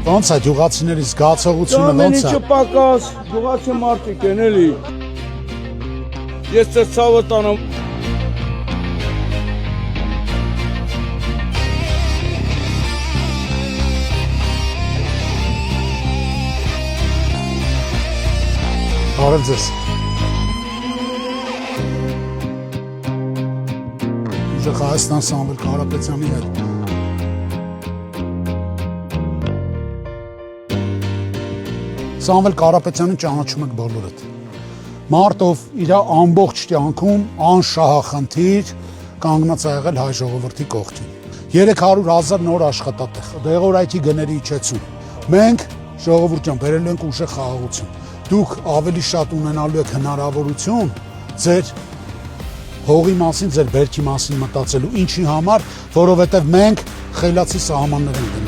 Ոնց է գյուղացիների զգացողությունը ոնց է։ Ինչը պակաս, գյուղացի մարդիկ են էլի։ Ես ցավը տանեմ։ Բարև ձեզ։ Ուժեղ Հայաստան Սամվել Կարապետյանի հետ։ Սամվել Կարապետյանին ճանաչում եք բոլորդ։ Մարդով իր ամբողջ կյանքում անշահախնդիր կանգնած ա եղել հայ ժողովրդի կողքին։ 300,000 նոր աշխատատեղ, դեղորայքի գների իջեցում։ Մենք ժողովուրդ ջան բերել ենք ուժեղ խաղաղություն։ Դուք ավելի շատ ունենալու եք հնարավորություն ձեր հողի մասին, ձեր բերքի մասին մտածելու, ինչի համար, որովհետև մենք խելացի սահմաններ ենք